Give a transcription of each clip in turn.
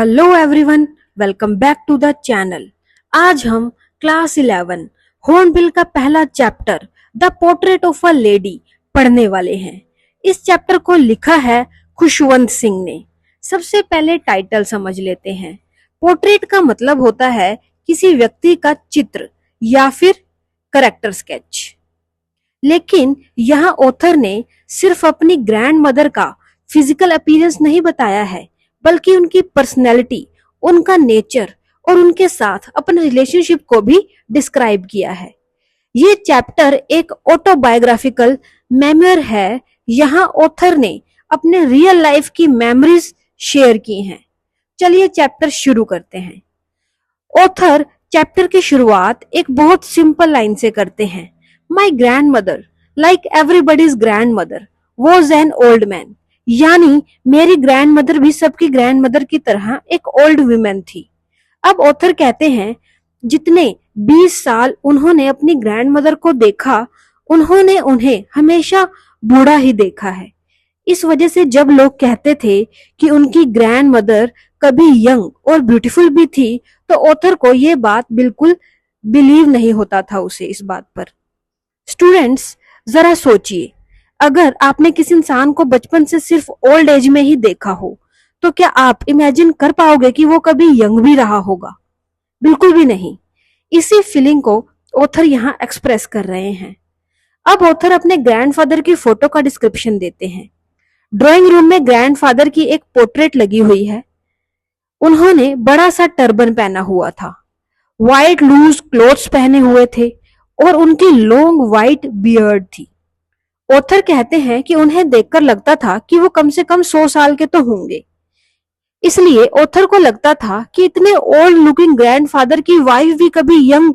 Hello everyone, welcome back to the channel. आज हम class 11 Hornbill का पहला chapter the portrait of a lady पढ़ने वाले हैं। इस चैप्टर को लिखा है खुशवंत सिंह ने। सबसे पहले टाइटल समझ लेते हैं। पोर्ट्रेट का मतलब होता है किसी व्यक्ति का चित्र या फिर करेक्टर स्केच। लेकिन यहाँ ऑथर ने सिर्फ अपनी ग्रैंड मदर का फिजिकल अपीयरेंस नहीं बताया है, बल्कि उनकी पर्सनैलिटी, उनका नेचर और उनके साथ अपने रिलेशनशिप को भी डिस्क्राइब किया है। ये चैप्टर एक ऑटोबायोग्राफिकल मेमोयर है। यहाँ ऑथर ने अपने रियल लाइफ की मेमोरीज शेयर की हैं। चलिए चैप्टर शुरू करते हैं। ऑथर चैप्टर की शुरुआत एक बहुत सिंपल लाइन से करते हैं। My grand mother, like everybody's grand mother, was an old man. यानी मेरी ग्रैंड मदर भी सबकी ग्रैंड मदर की तरह एक ओल्ड वुमेन थी। अब ऑथर कहते हैं जितने 20 साल उन्होंने अपनी ग्रैंड मदर को देखा, उन्होंने उन्हें हमेशा बूढ़ा ही देखा है। इस वजह से जब लोग कहते थे कि उनकी ग्रैंड मदर कभी यंग और ब्यूटीफुल भी थी, तो ऑथर को ये बात बिल्कुल बिलीव नहीं होता था उसे इस बात पर। स्टूडेंट्स, जरा सोचिए, अगर आपने किसी इंसान को बचपन से सिर्फ ओल्ड एज में ही देखा हो, तो क्या आप इमेजिन कर पाओगे कि वो कभी यंग भी रहा होगा? बिल्कुल भी नहीं। इसी फीलिंग को ऑथर यहाँ एक्सप्रेस कर रहे हैं। अब ऑथर अपने ग्रैंडफादर की फोटो का डिस्क्रिप्शन देते हैं। ड्राइंग रूम में ग्रैंडफादर की एक पोर्ट्रेट लगी हुई है। उन्होंने बड़ा सा टर्बन पहना हुआ था, व्हाइट लूज क्लोथ्स पहने हुए थे और उनकी लॉन्ग व्हाइट बियर्ड थी। ऑथर कहते हैं कि उन्हें देखकर लगता था कि वो कम से कम 100 साल के तो होंगे। इसलिए ऑथर को लगता था कि इतने ओल्ड लुकिंग ग्रैंडफादर की वाइफ भी कभी यंग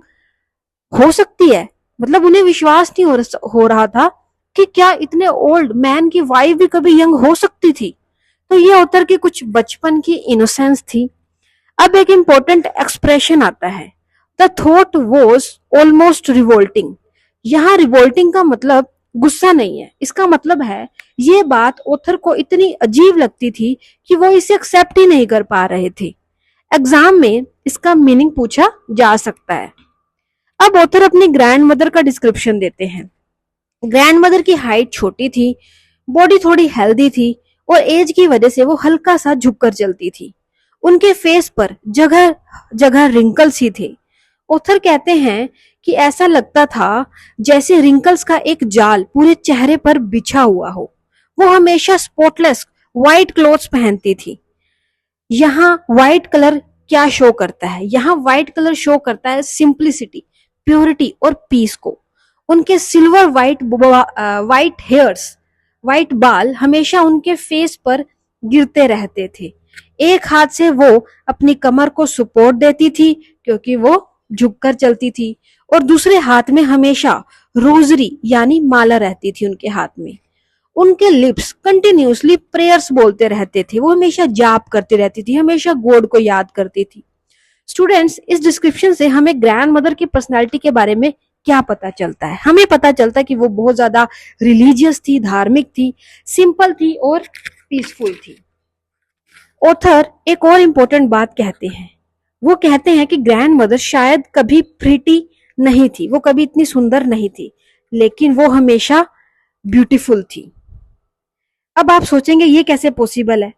हो सकती है। मतलब उन्हें विश्वास नहीं हो रहा था कि क्या इतने ओल्ड मैन की वाइफ भी कभी यंग हो सकती थी। तो ये ऑथर की कुछ बचपन की इनोसेंस थी। अब एक इंपॉर्टेंट एक्सप्रेशन आता है, the thought was almost revolting. यहाँ रिवोल्टिंग का मतलब गुस्सा नहीं है, इसका मतलब है ये बात ऑथर को इतनी अजीब लगती थी कि वो इसे एक्सेप्ट ही नहीं कर पा रहे थे। एग्जाम में इसका मीनिंग पूछा जा सकता है। अब ऑथर अपनी ग्रैंड मदर का डिस्क्रिप्शन देते हैं। ग्रैंड मदर की हाइट छोटी थी, बॉडी थोड़ी हेल्दी थी और एज की वजह से वो हल्का सा झुककर चलती थी। उनके फेस पर जगह जगह रिंकल्स ही थे। ऑथर कहते हैं कि ऐसा लगता था जैसे रिंकल्स का एक जाल पूरे चेहरे पर बिछा हुआ हो। वो हमेशा स्पॉटलेस व्हाइट क्लोथ्स पहनती थी। यहाँ व्हाइट कलर क्या शो करता है? यहाँ व्हाइट कलर शो करता है सिंप्लिसिटी, प्योरिटी और पीस को। उनके सिल्वर व्हाइट हेयर्स, व्हाइट बाल हमेशा उनके फेस पर गिरते रहते थे। एक हाथ से वो अपनी कमर को सपोर्ट देती थी क्योंकि वो झुककर चलती थी, और दूसरे हाथ में हमेशा रोजरी यानी माला रहती थी उनके हाथ में। उनके लिप्स कंटिन्यूसली प्रेयर्स बोलते रहते थे। वो हमेशा जाप करती रहती थी, हमेशा गॉड को याद करती थी। स्टूडेंट्स, इस डिस्क्रिप्शन से हमें ग्रैंड मदर की पर्सनैलिटी के बारे में क्या पता चलता है? हमें पता चलता है कि वो बहुत ज्यादा रिलीजियस थी, धार्मिक थी, सिंपल थी और पीसफुल थी। ऑथर एक और इम्पोर्टेंट बात कहते हैं। वो कहते हैं कि ग्रैंड मदर शायद कभी प्रीटी नहीं थी, वो कभी इतनी सुंदर नहीं थी, लेकिन वो हमेशा ब्यूटीफुल थी। अब आप सोचेंगे ये कैसे पॉसिबल है?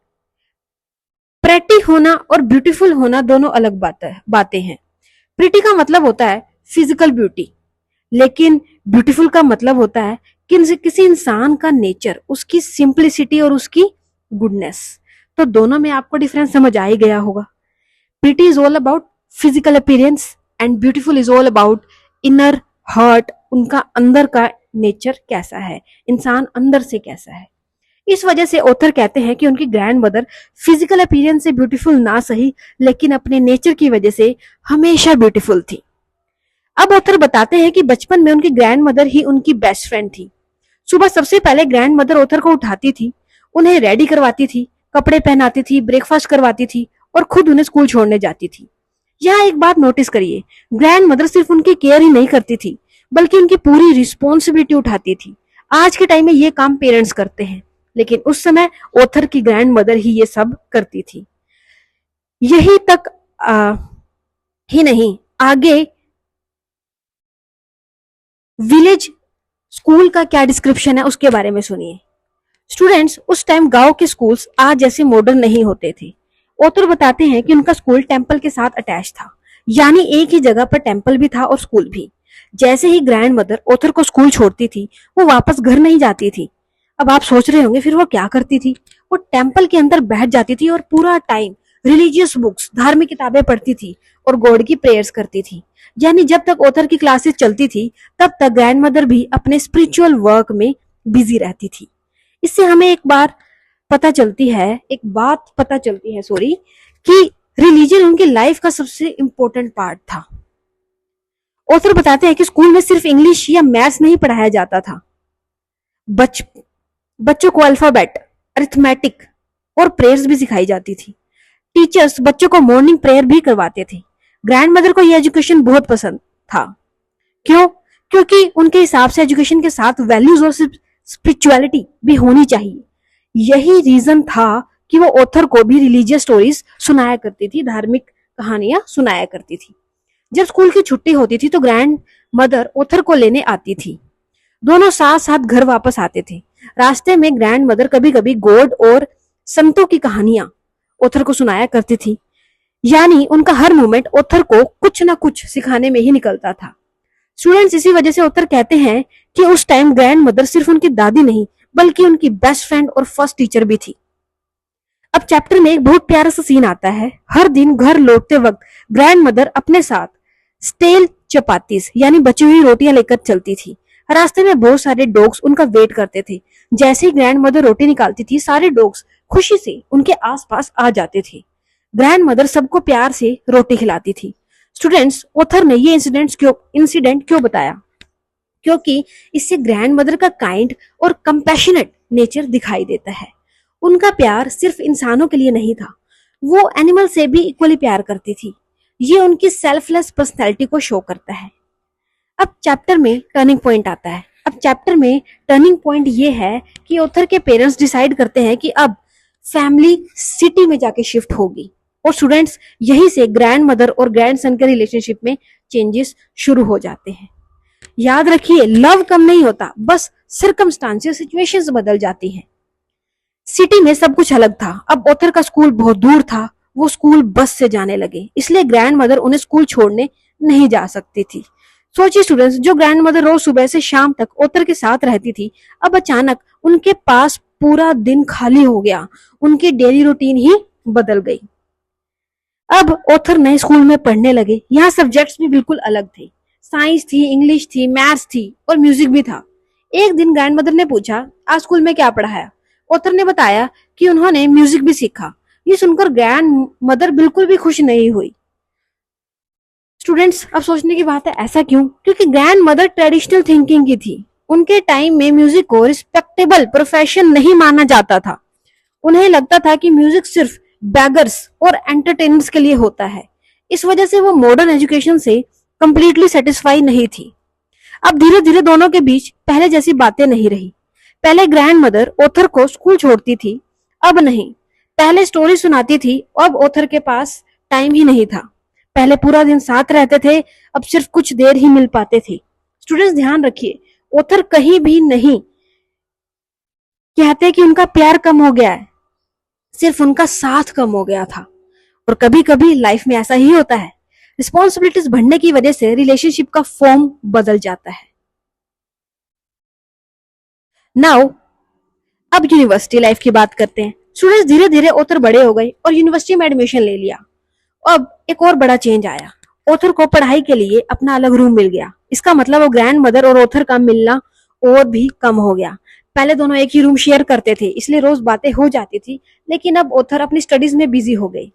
प्रेटी होना और ब्यूटीफुल होना दोनों अलग बातें हैं। प्रीटी का मतलब होता है फिजिकल ब्यूटी, लेकिन ब्यूटीफुल का मतलब होता है कि किसी इंसान का नेचर, उसकी सिंप्लिसिटी और उसकी गुडनेस। तो दोनों में आपको डिफरेंस समझ आ ही गया होगा। Pretty is all about physical appearance and beautiful is all about inner heart। उनका अंदर का नेचर कैसा है, इंसान अंदर से कैसा है। इस वजह से ऑथर कहते हैं कि उनकी ग्रैंड मदर फिजिकल अपीयरेंस से ब्यूटीफुल ना सही, लेकिन अपने नेचर की वजह से हमेशा ब्यूटीफुल थी। अब ऑथर बताते हैं कि बचपन में उनकी ग्रैंड मदर ही उनकी बेस्ट फ्रेंड थी। सुबह सबसे पहले ग्रैंड मदर ऑथर को उठाती थी, उन्हें रेडी करवाती थी, कपड़े पहनाती थी, ब्रेकफास्ट करवाती थी और खुद उन्हें स्कूल छोड़ने जाती थी। यहाँ एक बात नोटिस करिए, ग्रैंड मदर सिर्फ उनकी केयर ही नहीं करती थी, बल्कि उनकी पूरी रिस्पॉन्सिबिलिटी उठाती थी। आज के टाइम में ये काम पेरेंट्स करते हैं, लेकिन उस समय ऑथर की ग्रैंड मदर ही ये सब करती थी। यही तक ही नहीं, आगे विलेज स्कूल का क्या डिस्क्रिप्शन है उसके बारे में सुनिए। स्टूडेंट्स, उस टाइम गांव के स्कूल्स आज जैसे मॉडर्न नहीं होते थे। ऑथर बताते हैं कि उनका स्कूल टेंपल के साथ अटैच था, यानी एक ही जगह पर टेंपल भी था और स्कूल भी। जैसे ही ग्रैंड मदर ऑथर को स्कूल छोड़ती थी, वो वापस घर नहीं जाती थी। अब आप सोच रहे होंगे फिर वो क्या करती थी। वो टेंपल के अंदर बैठ जाती थी और पूरा टाइम रिलीजियस बुक्स, धार्मिक किताबें पढ़ती थी और गॉड की प्रेयर्स करती थी। यानी जब तक ऑथर की क्लासेस चलती थी तब तक ग्रैंड मदर भी अपने स्पिरिचुअल वर्क में बिजी रहती थी। इससे हमें एक बात पता चलती है सॉरी, कि रिलीजन उनकी लाइफ का सबसे इंपॉर्टेंट पार्ट था। ऑथर बताते हैं कि स्कूल में सिर्फ इंग्लिश या मैथ्स नहीं पढ़ाया जाता था, बच बच्चों को अल्फाबेट, अरिथमेटिक और प्रेयर्स भी सिखाई जाती थी। टीचर्स बच्चों को मॉर्निंग प्रेयर भी करवाते थे। ग्रैंड मदर को यह एजुकेशन बहुत पसंद था। क्यों? क्योंकि उनके हिसाब से एजुकेशन के साथ वैल्यूज और स्पिरिचुअलिटी भी होनी चाहिए। यही रीजन था कि वो ऑथर को भी रिलीजियस स्टोरीज सुनाया करती थी, धार्मिक कहानियां सुनाया करती थी। जब स्कूल की छुट्टी होती थी तो ग्रैंड मदर ऑथर को लेने आती थी। दोनों साथ साथ घर वापस आते थे। रास्ते में ग्रैंड मदर कभी कभी गॉड और संतों की कहानियां ऑथर को सुनाया करती थी। यानी उनका हर मोमेंट ऑथर को कुछ ना कुछ सिखाने में ही निकलता था। स्टूडेंट्स, इसी वजह से ऑथर कहते हैं कि उस टाइम ग्रैंड मदर सिर्फ उनकी दादी नहीं बल्कि उनकी बेस्ट फ्रेंड और फर्स्ट टीचर भी थी। अब चैप्टर में एक बहुत प्यारा सा सीन आता है। हर दिन घर लौटते वक्त ग्रैंड मदर अपने साथ स्टेल चपातीस यानी बची हुई रोटियां लेकर चलती थी। रास्ते में बहुत सारे डॉग्स उनका वेट करते थे। जैसे ही ग्रैंड मदर रोटी निकालती थी, सारे डॉग्स खुशी से उनके आसपास आ जाते थे। ग्रैंड मदर सबको प्यार से रोटी खिलाती थी। स्टूडेंट्स, ऑथर ने ये इंसिडेंट क्यों बताया? क्योंकि इससे ग्रैंड मदर का काइंड और कंपैशनेट नेचर दिखाई देता है। उनका प्यार सिर्फ इंसानों के लिए नहीं था, वो एनिमल से भी इक्वली प्यार करती थी। ये उनकी सेल्फलेस पर्सनैलिटी को शो करता है। अब चैप्टर में टर्निंग पॉइंट आता है। अब चैप्टर में टर्निंग पॉइंट ये है कि ऑथर के पेरेंट्स डिसाइड करते हैं कि अब फैमिली सिटी में जाके शिफ्ट होगी। और स्टूडेंट्स, यहीं से ग्रैंड मदर और ग्रैंड सन के रिलेशनशिप में चेंजेस शुरू हो जाते हैं। याद रखिए, लव कम नहीं होता, बस सर्कमस्टांसेस, सिचुएशंस बदल जाती हैं। सिटी में सब कुछ अलग था। अब ऑथर का स्कूल बहुत दूर था। वो स्कूल बस से जाने लगे, इसलिए ग्रैंड मदर उन्हें स्कूल छोड़ने नहीं जा सकती थी। सोचिए स्टूडेंट्स, जो ग्रैंड मदर रोज सुबह से शाम तक ऑथर के साथ रहती थी, अब अचानक उनके पास पूरा दिन खाली हो गया। उनकी डेली रूटीन ही बदल गई। अब ऑथर नए स्कूल में पढ़ने लगे। यहाँ सब्जेक्ट्स भी बिल्कुल अलग थे। साइंस थी, इंग्लिश थी, मैथ्स थी और म्यूजिक भी था। एक दिन ग्रैंड मदर ने पूछा, आज स्कूल में क्या पढ़ाया? ऑथर ने बताया कि उन्होंने म्यूजिक भी सीखा। ये सुनकर ग्रैंड मदर बिल्कुल भी खुश नहीं हुई। स्टूडेंट्स, अब सोचने की बात है, ऐसा क्यों? क्योंकि ग्रैंड मदर ट्रेडिशनल थिंकिंग की थी। उनके टाइम में म्यूजिक को रिस्पेक्टेबल प्रोफेशन नहीं माना जाता था। उन्हें लगता था कि म्यूजिक सिर्फ बैगर्स और एंटरटेनर्स के लिए होता है। इस वजह से वो मॉडर्न एजुकेशन से कंप्लीटली सेटिस्फाई नहीं थी। अब धीरे धीरे दोनों के बीच पहले जैसी बातें नहीं रही। पहले ग्रैंड मदर ऑथर को स्कूल छोड़ती थी, अब नहीं। पहले स्टोरी सुनाती थी, अब ऑथर के पास टाइम ही नहीं था। पहले पूरा दिन साथ रहते थे, अब सिर्फ कुछ देर ही मिल पाते थे। स्टूडेंट्स, ध्यान रखिए, ऑथर कहीं भी नहीं कहते कि उनका प्यार कम हो गया है, सिर्फ उनका साथ कम हो गया था। और कभी कभी लाइफ में ऐसा ही होता है। रिस्पॉन्सिबिलिटीज बढ़ने की वजह से रिलेशनशिप का फॉर्म बदल जाता है। नाउ अब यूनिवर्सिटी लाइफ की बात करते हैं। स्टूडेंट्स, धीरे धीरे ऑथर बड़े हो गए और यूनिवर्सिटी में एडमिशन ले लिया। अब एक और बड़ा चेंज आया। ऑथर को पढ़ाई के लिए अपना अलग रूम मिल गया। इसका मतलब वो ग्रैंड मदर और ऑथर का मिलना और भी कम हो गया। पहले दोनों एक ही रूम शेयर करते थे, इसलिए रोज बातें हो जाती थी, लेकिन अब ऑथर अपनी स्टडीज में बिजी हो गई।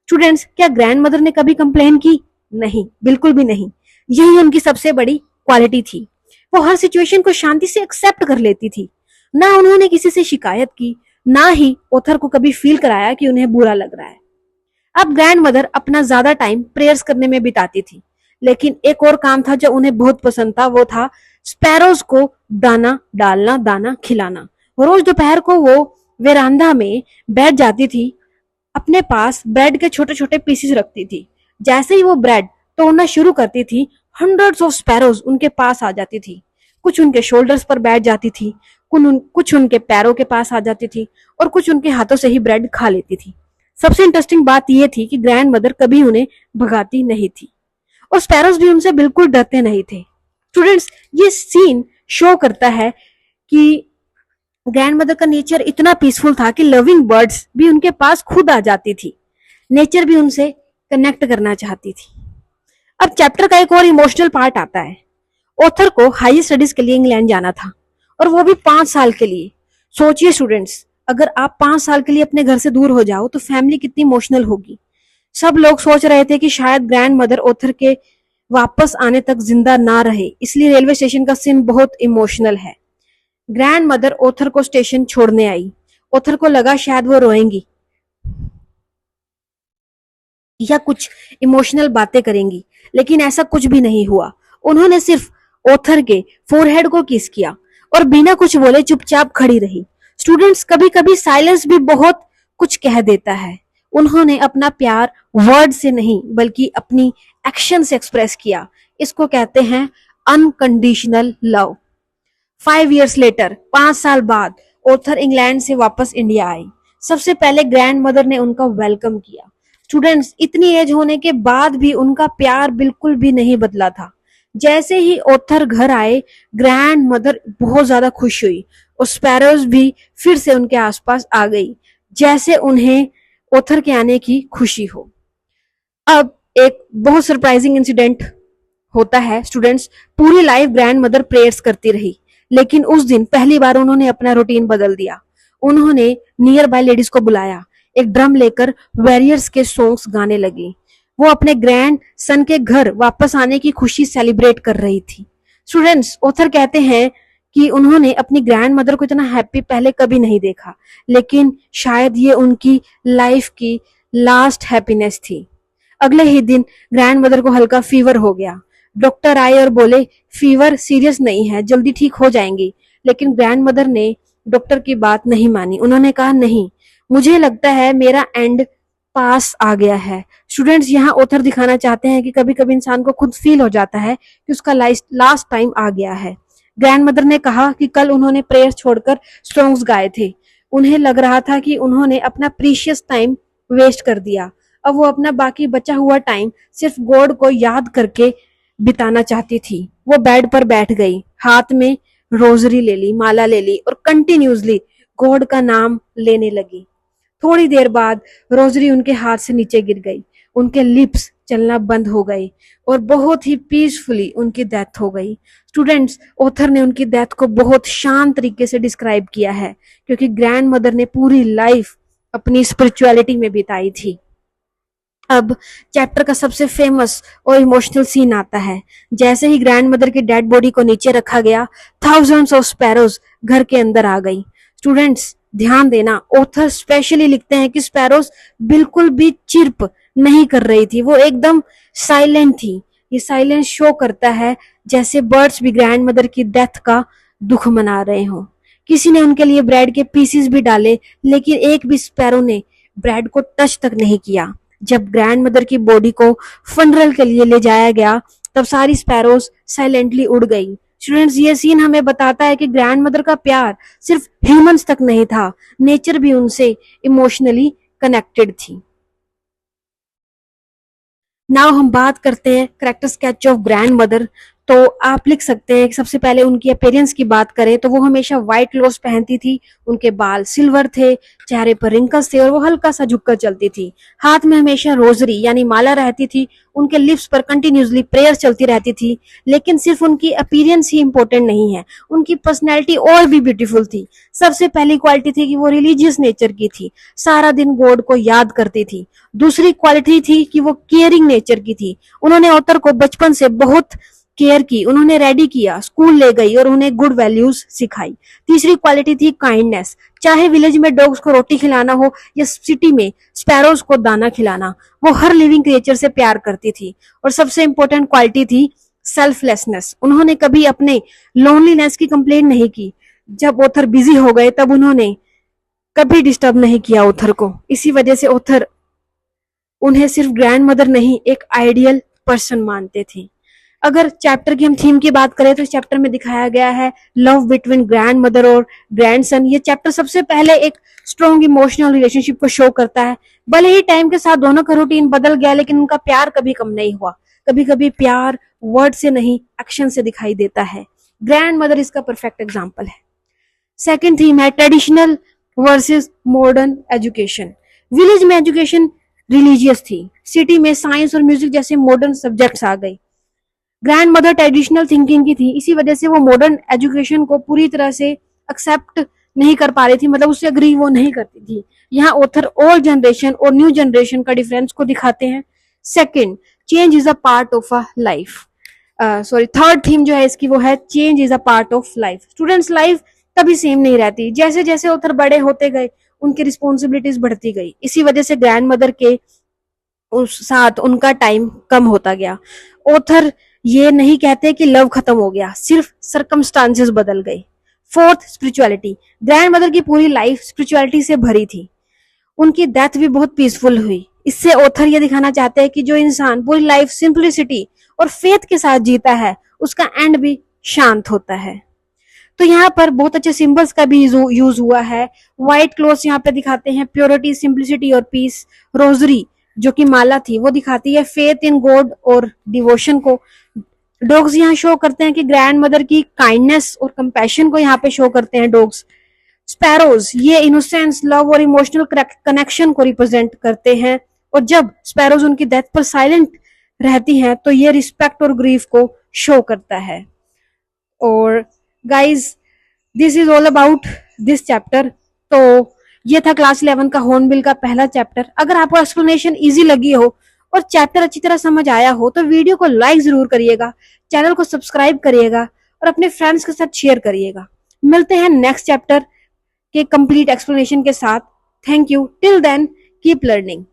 स्टूडेंट्स, क्या ग्रैंड मदर ने कभी कंप्लेन की? नहीं, बिल्कुल भी नहीं। यही उनकी सबसे बड़ी क्वालिटी थी। वो हर सिचुएशन को शांति से एक्सेप्ट कर लेती थी। ना उन्होंने किसी से शिकायत की, ना ही ऑथर को कभी फील कराया कि उन्हें बुरा लग रहा है। अब ग्रैंड मदर अपना ज्यादा टाइम प्रेयर्स करने में बिताती थी, लेकिन एक और काम था जो उन्हें बहुत पसंद था, वो था स्पैरोज को दाना डालना, दाना खिलाना। रोज दोपहर को वो वेरांडा में बैठ जाती थी अपने पास ब्रेड के छोटे छोटे पीसेस रखती थी। जैसे ही वो ब्रेड तोड़ना शुरू करती थी, हंड्रेड्स ऑफ स्पैरोज उनके पास आ जाती थी। कुछ उनके शोल्डर्स पर बैठ जाती थी, कुछ उनके पैरों के पास आ जाती थी और कुछ उनके हाथों से ही ब्रेड खा लेती थी। सबसे इंटरेस्टिंग बात यह थी कि ग्रैंड मदर कभी उन्हें भगाती नहीं थी और स्पैरोज भी उनसे बिल्कुल डरते नहीं थे। स्टूडेंट्स, ये सीन शो करता है कि ग्रैंड मदर का नेचर इतना पीसफुल था कि लविंग बर्ड्स भी उनके पास खुद आ जाती थी। नेचर भी उनसे कनेक्ट करना चाहती थी। अब चैप्टर का एक और इमोशनल पार्ट आता है। ऑथर को हाई स्टडीज के लिए इंग्लैंड जाना था और वो भी 5 साल के लिए। सोचिए स्टूडेंट्स, अगर आप 5 साल के लिए अपने घर से दूर हो जाओ तो फैमिली कितनी इमोशनल होगी। सब लोग सोच रहे थे कि शायद ग्रैंड मदर ऑथर के वापस आने तक जिंदा ना रहे, इसलिए रेलवे स्टेशन का सीन बहुत इमोशनल है। ग्रैंड मदर ऑथर को स्टेशन छोड़ने आई। ऑथर को लगा शायद वो रोएंगी या कुछ इमोशनल बातें करेंगी, लेकिन ऐसा कुछ भी नहीं हुआ। उन्होंने सिर्फ ऑथर के फोरहेड को किस किया और बिना कुछ बोले चुपचाप खड़ी रही। स्टूडेंट्स, कभी कभी साइलेंस भी बहुत कुछ कह देता है। उन्होंने अपना प्यार वर्ड से नहीं बल्कि अपनी एक्शन से एक्सप्रेस किया। इसको कहते हैं अनकंडीशनल लव। 5 years लेटर, 5 साल बाद ऑथर इंग्लैंड से वापस इंडिया आई। सबसे पहले ग्रैंड मदर ने उनका वेलकम किया। स्टूडेंट्स, इतनी एज होने के बाद भी उनका प्यार बिल्कुल भी नहीं बदला था। जैसे ही ऑथर घर आए, ग्रैंड मदर बहुत ज्यादा खुश हुई और स्पैरोज भी फिर से उनके आसपास आ गई, जैसे उन्हें ऑथर के आने की खुशी हो। अब एक बहुत सरप्राइजिंग इंसिडेंट होता है। स्टूडेंट्स, पूरी लाइफ ग्रैंड मदर प्रेयर्स करती रही, लेकिन उस दिन पहली बार उन्होंने अपना रूटीन बदल दिया। उन्होंने नियर बाय लेडीज को बुलाया, एक ड्रम लेकर वॉरियर्स के सॉन्ग्स गाने लगी। वो अपने ग्रैंड सन के घर वापस आने की खुशी सेलिब्रेट कर रही थी। स्टूडेंट्स, ऑथर कहते हैं कि उन्होंने अपनी ग्रैंड मदर को इतना हैप्पी पहले कभी नहीं देखा, लेकिन शायद ये उनकी लाइफ की लास्ट हैप्पीनेस थी। अगले ही दिन ग्रैंड मदर को हल्का फीवर हो गया। डॉक्टर आए और बोले फीवर सीरियस नहीं है, जल्दी ठीक हो जाएंगी। लेकिन ग्रैंड मदर ने डॉक्टर की बात नहीं मानी। उन्होंने कहा नहीं, मुझे लगता है मेरा एंड पास आ गया है। स्टूडेंट्स, यहाँ ऑथर दिखाना चाहते हैं कि कभी कभी इंसान को खुद फील हो जाता है कि उसका लास्ट टाइम आ गया है। ग्रैंड मदर ने कहा कि कल उन्होंने प्रेयर छोड़कर सॉन्ग्स गाए थे। उन्हें लग रहा था कि उन्होंने अपना प्रीशियस टाइम वेस्ट कर दिया। अब वो अपना बाकी बचा हुआ टाइम सिर्फ गॉड को याद करके बिताना चाहती थी। वो बेड पर बैठ गई, हाथ में रोजरी ले ली, माला ले ली और कंटिन्यूसली गॉड का नाम लेने लगी। थोड़ी देर बाद रोजरी उनके हाथ से नीचे गिर गई, उनके लिप्स चलना बंद हो गए और बहुत ही पीसफुली उनकी डेथ हो गई। स्टूडेंट्स, ऑथर ने उनकी डेथ को बहुत शांत तरीके से डिस्क्राइब किया है, क्योंकि ग्रैंड मदर ने पूरी लाइफ अपनी स्पिरिचुअलिटी में बिताई थी। अब चैप्टर का सबसे फेमस और इमोशनल सीन आता है। जैसे ही ग्रैंड मदर की डेड बॉडी को नीचे रखा गया, थाउजेंड्स ऑफ स्पैरोज घर के अंदर आ गई। स्टूडेंट्स, ध्यान देना, ऑथर स्पेशली लिखते हैं कि स्पैरोज बिल्कुल भी चिर्प नहीं कर रही थी, वो एकदम साइलेंट थी। ये साइलेंस शो करता है जैसे बर्ड्स भी ग्रैंड मदर की डेथ का दुख मना रहे हों। किसी ने उनके लिए ब्रेड के पीसेस भी डाले, लेकिन एक भी स्पैरो ने ब्रेड को टच तक नहीं किया। जब ग्रैंड मदर की बॉडी को फनरल के लिए ले जाया गया, तब सारी स्पैरोज साइलेंटली उड़ गई। स्टूडेंट्स, ये सीन हमें बताता है कि ग्रैंड मदर का प्यार सिर्फ ह्यूमंस तक नहीं था, नेचर भी उनसे इमोशनली कनेक्टेड थी। नाउ हम बात करते हैं character sketch of grand mother. तो आप लिख सकते हैं कि सबसे पहले उनकी अपीयरेंस की बात करें तो वो हमेशा व्हाइट क्लोथ्स पहनती थी, उनके बाल सिल्वर थे, चेहरे पर रिंकल्स थे और वो हल्का सा झुककर चलती थी। हाथ में हमेशा रोजरी यानी माला रहती थी, उनके लिप्स पर कंटिन्यूसली प्रेयर चलती रहती थी। लेकिन सिर्फ उनकी अपीयरेंस ही इंपॉर्टेंट नहीं है, उनकी पर्सनैलिटी और भी ब्यूटीफुल थी। सबसे पहली क्वालिटी थी कि वो रिलीजियस नेचर की थी, सारा दिन गॉड को याद करती थी। दूसरी क्वालिटी थी कि वो केयरिंग नेचर की थी। उन्होंने ऑथर को बचपन से बहुत केयर की, उन्होंने रेडी किया, स्कूल ले गई और उन्हें गुड वैल्यूज सिखाई। तीसरी क्वालिटी थी काइंडनेस। चाहे विलेज में डॉग्स को रोटी खिलाना हो या सिटी में स्पैरोज को दाना खिलाना, वो हर लिविंग क्रिएचर से प्यार करती थी। और सबसे इंपॉर्टेंट क्वालिटी थी सेल्फलेसनेस। उन्होंने कभी अपने लोनलीनेस की कंप्लेन नहीं की। जब ऑथर बिजी हो गए तब उन्होंने कभी डिस्टर्ब नहीं किया ऑथर को। इसी वजह से ऑथर उन्हें सिर्फ ग्रैंड मदर नहीं, एक आइडियल पर्सन मानते थे। अगर चैप्टर की हम थीम की बात करें तो इस चैप्टर में दिखाया गया है लव बिटवीन ग्रैंड मदर और ग्रैंडसन। ये चैप्टर सबसे पहले एक स्ट्रॉन्ग इमोशनल रिलेशनशिप को शो करता है। भले ही टाइम के साथ दोनों का रूटीन बदल गया, लेकिन उनका प्यार कभी कम नहीं हुआ। कभी कभी प्यार वर्ड से नहीं, एक्शन से दिखाई देता है। ग्रैंड मदर इसका परफेक्ट एग्जाम्पल है। सेकेंड थीम है traditional versus modern education. Village में एजुकेशन रिलीजियस थी, सिटी में साइंस और म्यूजिक जैसे मॉडर्न सब्जेक्ट्स आ गए। ग्रैंड मदर ट्रेडिशनल थिंकिंग की थी, इसी वजह से वो मॉडर्न एजुकेशन को पूरी तरह से एक्सेप्ट नहीं कर पा रही थी, मतलब उससे अग्री वो नहीं करती थी। यहाँ ऑथर ओल्ड जनरेशन और न्यू जनरेशन का डिफरेंस को दिखाते हैं। Second, change is a part of a life. Third theme जो है इसकी वो है change is a part of life. Students life कभी सेम नहीं रहती। जैसे जैसे ऑथर बड़े होते गए उनकी रिस्पॉन्सिबिलिटीज बढ़ती गई, इसी वजह से ग्रैंड मदर के उस साथ उनका टाइम कम होता गया। ऑथर ये नहीं कहते कि लव खत्म हो गया, सिर्फ सरकमस्टांसेस बदल गए। Fourth, spirituality. ग्रैंड मदर की पूरी लाइफ स्पिरिचुअलिटी से भरी थी। उनकी डेथ भी बहुत पीसफुल हुई। इससे ऑथर ये दिखाना चाहते हैं कि जो इंसान पूरी लाइफ सिंपलिसिटी और फेथ के साथ जीता है उसका एंड भी शांत होता है। तो यहाँ पर बहुत अच्छे सिंबल्स का भी यूज हुआ है। व्हाइट क्लोथ्स यहाँ पे दिखाते हैं प्योरिटी, सिंपलिसिटी और पीस। रोजरी जो कि माला थी वो दिखाती है फेथ इन गॉड और डिवोशन को। डॉग्स यहाँ शो करते हैं कि ग्रैंड मदर की काइंडनेस और कंपैशन को यहाँ पे शो करते हैं डॉग्स। स्पैरोज ये इनोसेंस, लव और इमोशनल कनेक्शन को रिप्रेजेंट करते हैं। और जब स्पैरोज उनकी डेथ पर साइलेंट रहती हैं तो ये रिस्पेक्ट और ग्रीफ को शो करता है। और guys, this is all about this chapter. तो ये था क्लास 11 का हॉर्नबिल का पहला चैप्टर। अगर आपको एक्सप्लेनेशन इजी लगी हो और चैप्टर अच्छी तरह समझ आया हो तो वीडियो को लाइक जरूर करिएगा, चैनल को सब्सक्राइब करिएगा और अपने फ्रेंड्स के साथ शेयर करिएगा। मिलते हैं नेक्स्ट चैप्टर के कंप्लीट एक्सप्लेनेशन के साथ। Thank you. Till then keep learning.